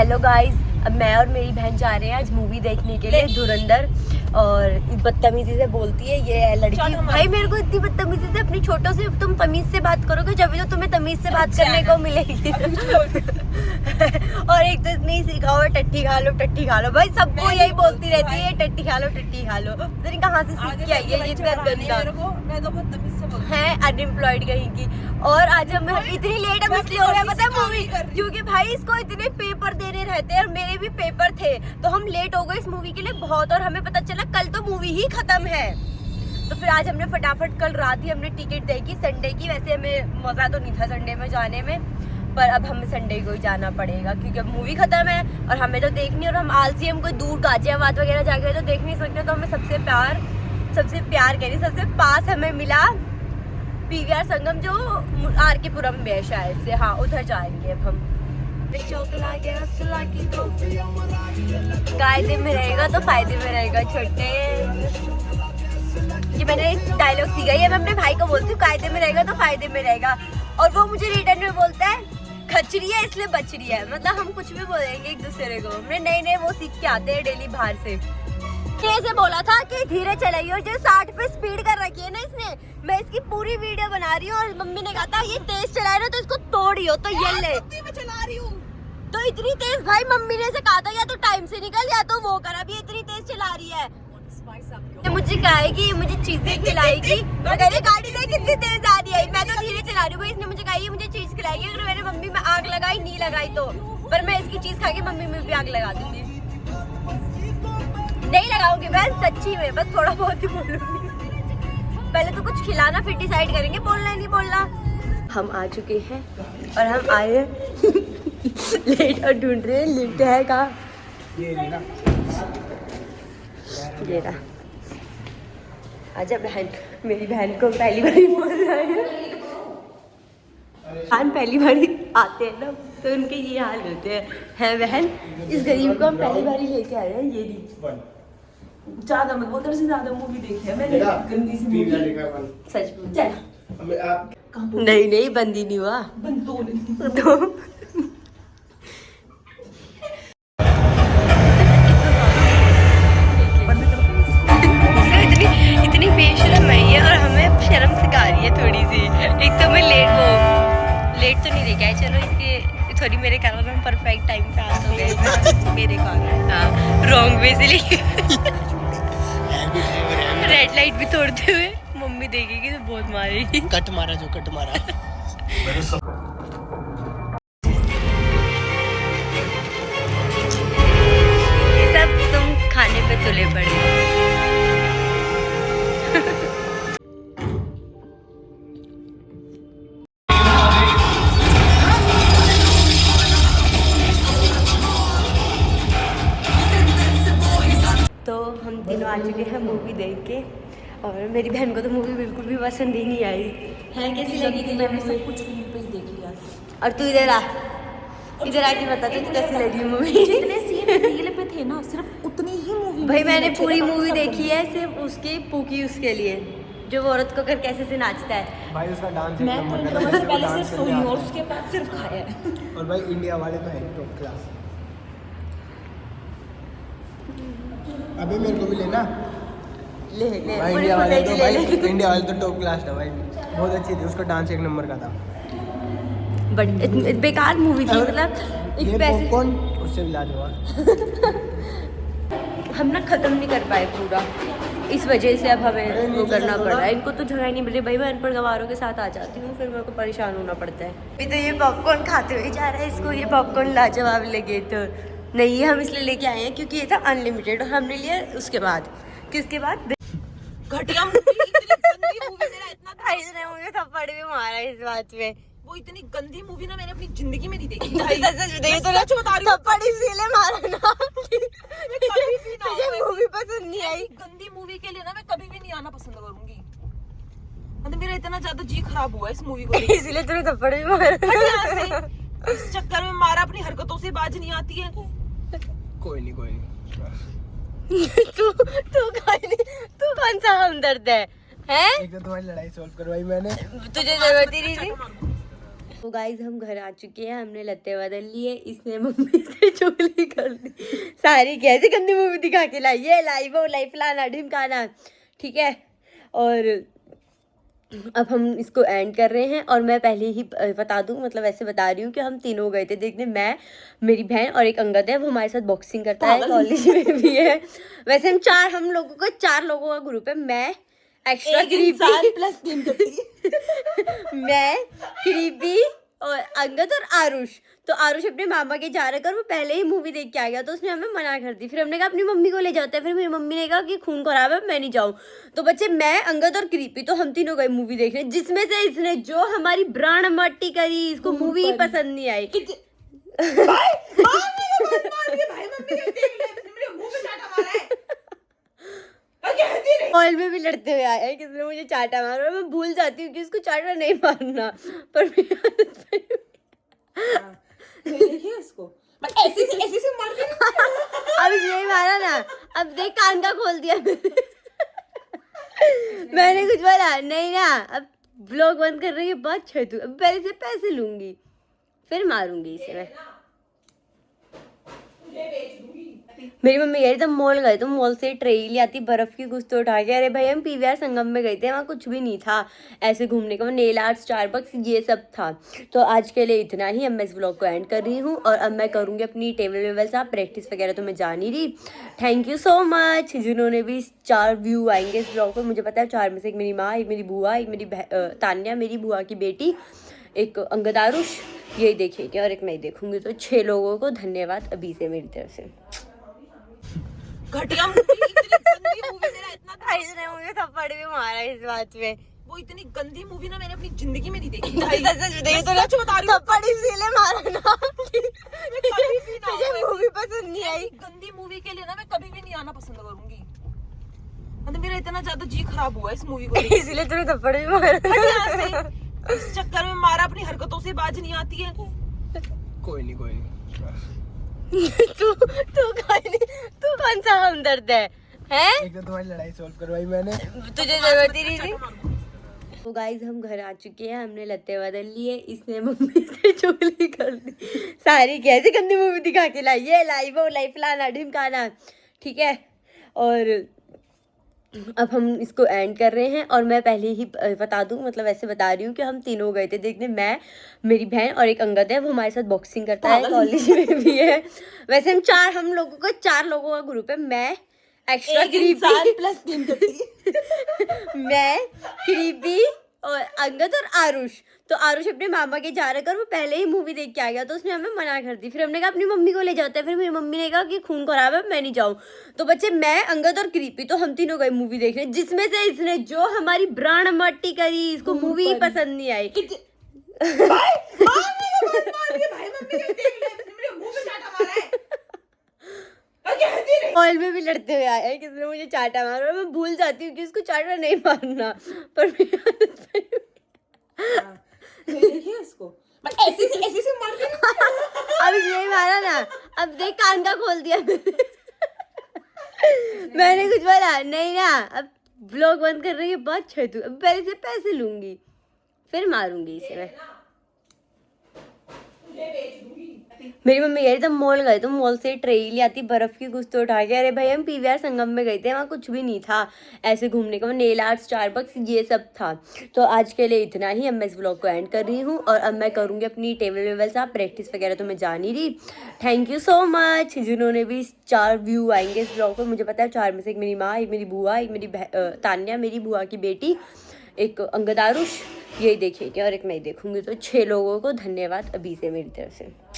Hello guys, अब मैं और मेरी बहन जा रहे हैं आज मूवी देखने के लिए धुरंधर। और बदतमीजी से बोलती है ये लड़की, भाई मेरे को इतनी बदतमीजी से अपनी छोटों से तुम तमीज से बात करोगे जब तो तुम्हें तमीज से बात करने को मिलेगी। और एक तो इतनी सीखा हुआ टट्टी खा लो टट्टी खा लो, भाई सबको यही बोलती रहती है टट्टी खा लो टट्टी खा लो। पता नहीं कहाँ से सीख के आई है ये इतना गंदा है, अनएम्प्लॉयड कहीं की। और आज हम इतनी लेट हम इसलिए हो रहे हैं पता है मूवी, क्योंकि भाई इसको इतने पेपर देने रहते हैं और मेरे भी पेपर थे तो हम लेट हो गए इस मूवी के लिए बहुत। और हमें पता चला कल तो मूवी ही खत्म है, तो फिर आज हमने फटाफट कल रात ही हमने टिकट देखी संडे की। वैसे हमें मजा तो नहीं था संडे में जाने में, पर अब हमें संडे को ही जाना पड़ेगा क्योंकि अब मूवी खत्म है और हमें तो देखनी है। और हम आलसी, हम कोई दूर गाजियाबाद वगैरह जाके तो देख नहीं सकते, तो हमें सबसे प्यार कह रही सबसे पास हमें मिला पीवीआर संगम जो आर के पुरम में है शायद से, हाँ उधर जाएंगे अब हम। कायदे में रहेगा तो फायदे में रहेगा छोटे, ये मैंने डायलॉग सीखा है, मैं अपने भाई को बोलती हूँ कायदे में रहेगा तो फायदे में रहेगा। और वो मुझे रिटर्न में बोलता है खचरी है इसलिए बच रही है, मतलब हम कुछ भी बोलेंगे एक दूसरे को। हमने नए वो सीख के आते हैं डेली बाहर से। कैसे बोला था कि धीरे चलाइए, और जो 60 पे स्पीड कर रखी है ना इसने, मैं इसकी पूरी वीडियो बना रही हूँ और मम्मी ने कहा था ये तेज चलाए ना तो इसको तोड़ियो, तो ये ले मैं चला रही हूँ तो इतनी तेज। भाई मम्मी ने से कहा था या तो टाइम से निकल या तो वो कर, अभी इतनी तेज चला रही है। मुझे कहेगी मुझे चीजें खिलाएगी, मैं कह रही गाड़ी देख कितनी तेज आ रही है, मैं तो धीरे चला रही हूँ। इसने मुझे कहा मुझे चीज खिलाएगी, अगर मैंने मम्मी में आग लगाई नहीं लगाई तो, पर मैं इसकी चीज खा के मम्मी में भी आग लगा दूंगी। नहीं लगाऊंगी बहन सच्ची में, बस थोड़ा बहुत ही बोलूंगी। पहले तो कुछ खिलाना फिर डिसाइड करेंगे बोलना नहीं बोलना। हम आ चुके हैं और हम आए लेट और ढूंढ रहे हैं लिफ्ट है कहाँ, ये रहा। आजा बहन, मेरी बहन को पहली बार बोल रहा है, बहन पहली बार आते हैं ना तो उनके ये हाल होते हैं बहन। इस गरीब को हम पहली बार लेके आए हैं, ये नहीं ज्यादा मत बोल, से ज्यादा मूवी देखी है मैंने गंदी सी मूवी, सच बोल चल। नहीं बंदी नहीं हुआ, तो इतनी बेशरम है ये और हमें शर्म सिखा रही है थोड़ी सी। एक तो मैं लेट तो नहीं लेके आई, चलो इसके थोड़ी मेरे कारण हम परफेक्ट टाइम पे आ तो गए मेरे कारण, हाँ रॉन्ग वे से लेके रेड लाइट भी तोड़ते हुए मम्मी देखेगी तो बहुत मारेगी। कट मारा ये सब तुम खाने पे तुले पड़े। तो हम तीनों आ चुके हैं मूवी देख के, और मेरी बहन को तो मूवी बिल्कुल भी पसंद ही नहीं आई है। कैसी लगी थी? मैंने सब कुछ फिल्म पे ही देख लिया। और तू इधर आके बता तुझे कैसी लगी मूवी? जितने सीन रील पे थे ना सिर्फ उतनी ही मूवी भाई मैंने पूरी मूवी देखी है सिर्फ उसकी पूकी उसके लिए, जो वो औरत को कर कैसे से नाचता है भाई, उसका डांस मैं पहले सिर्फ सोई और उसके बाद सिर्फ खाया है। और भाई इंडिया वाले तो है टॉप क्लास। अबे मेरे को भी लेना ले भाई, इंडिया वाले तो टॉप क्लास था भाई, बहुत अच्छी थी, उसका डांस एक नंबर का था। बट बेकार मूवी थी, मतलब एक पैसे कौन उससे भी लाजवाब। हम ना खत्म नहीं कर पाए पूरा, इस वजह से अब हमें वो करना पड़ रहा है। इनको तो जगह नहीं मिल रही भाई, मैं अनपढ़ गवारों के साथ आ जाती हूँ फिर मेरे को परेशान होना पड़ता है। अभी तो ये पॉपकॉर्न खाते हुए जा रहा है, इसको ये पॉपकॉर्न लाजवाब लगे तो नहीं, हम इसलिए लेके आए हैं क्योंकि ये था अनलिमिटेड और हमने लिया उसके बाद किसके बाद घटिया मूवी, इतनी गंदी मूवी, मेरा इतना भाई ने मुझे थप्पड़ भी मारा इस बात में। वो इतनी गंदी मूवी ना मैंने अपनी जिंदगी में नहीं देखी भाई सच बता रही हूँ, थप्पड़ इसीलिए मारा ना मुझे मूवी पसंद नहीं आई। गंदी मूवी के लिए ना मैं कभी भी नहीं आना पसंद करूंगी, मतलब मेरा इतना ज्यादा जी खराब हुआ इस मूवी को इसीलिए तूने थप्पड़ भी मारा। इस चक्कर में मारा अपनी हरकतों से बाज नहीं आती है। कोई नहीं तू कौन सा हमदर्द है? एक तो तुम्हारी लड़ाई सॉल्व करवाई मैंने, तुझे जरूरत ही नहीं थी। तो गाइज हम घर आ चुके हैं, हमने लत्ते बदल लिए, इसने मम्मी से चुगली कर दी सारी, कैसे गंदी मूवी दिखा के लाई, ये लाई वो लाई फलाना ढिमकाना, ठीक है। और अब हम इसको एंड कर रहे हैं, और मैं पहले ही बता दूं, मतलब ऐसे बता रही हूँ कि हम तीनों गए थे देखने, मैं, मेरी बहन और एक अंगद है, वो हमारे साथ बॉक्सिंग करता है, कॉलेज में भी है। वैसे हम लोगों का 4 लोगों का ग्रुप है, मैं एक्स्ट्रा क्रीपी प्लस 3 मैं, क्रीपी और अंगद और आरुष। तो आरुष अपने मामा के जा रहा, वो पहले ही मूवी देख के आ गया, तो उसने हमें मना कर दी। फिर हमने कहा अपनी मम्मी को ले जाते हैं, फिर मेरी मम्मी ने कहा कि खून खराब है, मैं नहीं जाऊँ। तो बच्चे मैं, अंगद और क्रीपी, तो हम तीनों गए मूवी देखने, जिसमें से इसने जो हमारी प्राण मट्टी करी, इसको मूवी ही पसंद नहीं आई। हॉल में भी लड़ते हुए आए हैं, किसने मुझे चाटा मारा, मैं भूल जाती हूँ कि इसको चाटा नहीं मारना, पर मेरी आदत देखिए इसको ऐसे मार के अब यही मारा ना, अब देख कान का खोल दिया मैंने कुछ बोला नहीं ना, अब ब्लॉग बंद कर रही है, बहुत छेतू, अब पहले से पैसे लूंगी, फिर मारूंगी इसे मैं। मेरी मम्मी कह रही थी मॉल गए, तो मॉल से ट्रे ले आती बर्फ की, कुछ तो उठा के। अरे भाई हम पीवीआर संगम में गए थे, वहाँ कुछ भी नहीं था ऐसे घूमने का, नेल आर्ट, स्टारबक्स ये सब था। तो आज के लिए इतना ही, अब मैं इस ब्लॉग को एंड कर रही हूँ, और अब मैं करूँगी अपनी टेबल वेबल साहब, प्रैक्टिस वगैरह तो मैं जा नहीं रही। थैंक यू सो मच जिन्होंने भी 4 व्यू आएंगे इस ब्लॉग पर, मुझे पता है 4 में से एक मेरी माँ, एक मेरी बुआ, एक मेरी तान्या मेरी बुआ की बेटी, एक अंगद आरुष, यही देखेंगे, और एक मैं ही देखूंगी। तो 6 लोगों को धन्यवाद अभी से मेरी तरफ से। घटिया मूवी, इतनी गंदी मूवी, मेरा इतना भाई ने मुझे थप्पड़ भी मारा इस बात में, वो इतनी गंदी मूवी ना मैंने अपनी जिंदगी में नहीं देखी। सच बता रही हूँ, थप्पड़ इसीलिए मारा ना मुझे मूवी पसंद नहीं आई। गंदी मूवी के लिए ना मैं कभी भी नहीं आना पसंद करूंगी, मतलब मेरा इतना ज्यादा जी खराब हुआ इस मूवी को इसीलिए तूने थप्पड़ भी मारा। इस चक्कर में मारा, अपनी हरकतों से बाज नहीं आती है। कोई नहीं तू कौन सा हमदर्द है? एक तो तुम्हारी लड़ाई सॉल्व करवाई मैंने, तुझे जरूरत ही नहीं थी। तो गाइज हम घर आ चुके हैं, हमने लत्ते बदल लिए, इसने मम्मी से चुगली कर दी सारी, कैसे गंदी मूवी दिखा के लाई, ये लाई वो लाई फलाना ढिमकाना, ठीक है। और अब हम इसको एंड कर रहे हैं, और मैं पहले ही बता दूं, मतलब ऐसे बता रही हूँ कि हम तीनों गए थे देखने, मैं, मेरी बहन और एक अंगद है, वो हमारे साथ बॉक्सिंग करता है, कॉलेज में भी है। वैसे हम लोगों का 4 लोगों का ग्रुप है, मैं एक्स्ट्रा क्रीपी प्लस 3 मैं, क्रीपी और अंगद और आरुष। तो आरुष अपने मामा के जा रहा, वो पहले ही मूवी देख के आ गया, तो उसने हमें मना कर दी। फिर हमने कहा अपनी मम्मी को ले जाते हैं, फिर मेरी मम्मी ने कहा कि खून खराब है, मैं नहीं जाऊँ। तो बच्चे मैं, अंगद और क्रीपी, तो हम तीनों गए मूवी देखने, जिसमें से इसने जो हमारी प्राण मट्टी करी, इसको मूवी ही पसंद नहीं आई। हॉल में भी लड़ते हुए आए हैं, किसने मुझे चाटा मारा, मैं भूल जाती हूँ कि इसको चाटा नहीं मारना, पर मेरी आदत देखिए इसको ऐसे मार के अब यही मारा ना, अब देख कान का खोल दिया मैंने कुछ बोला नहीं ना, अब ब्लॉग बंद कर रही है, बहुत छेतू, अब पहले से पैसे लूंगी, फिर मारूंगी इसे मैं। मेरी मम्मी कह रही थी मॉल गए, तो मॉल से ट्रे ले आती बर्फ की, कुछ तो उठा के। अरे भाई हम पीवीआर संगम में गए थे, वहाँ कुछ भी नहीं था ऐसे घूमने का, नेल आर्ट, स्टारबक्स ये सब था। तो आज के लिए इतना ही, अब मैं इस ब्लॉग को एंड कर रही हूँ, और अब मैं करूँगी अपनी टेबल वेबल साहब, प्रैक्टिस वगैरह तो मैं जा नहीं रही। थैंक यू सो मच जिन्होंने भी 4 व्यू आएंगे इस ब्लॉग पर, मुझे पता है 4 में से एक मेरी माँ, एक मेरी बुआ, एक मेरी तान्या मेरी बुआ की बेटी, एक अंगद आरुष, यही देखेंगे, और एक मैं ही देखूंगी। तो 6 लोगों को धन्यवाद अभी से मेरी तरफ से।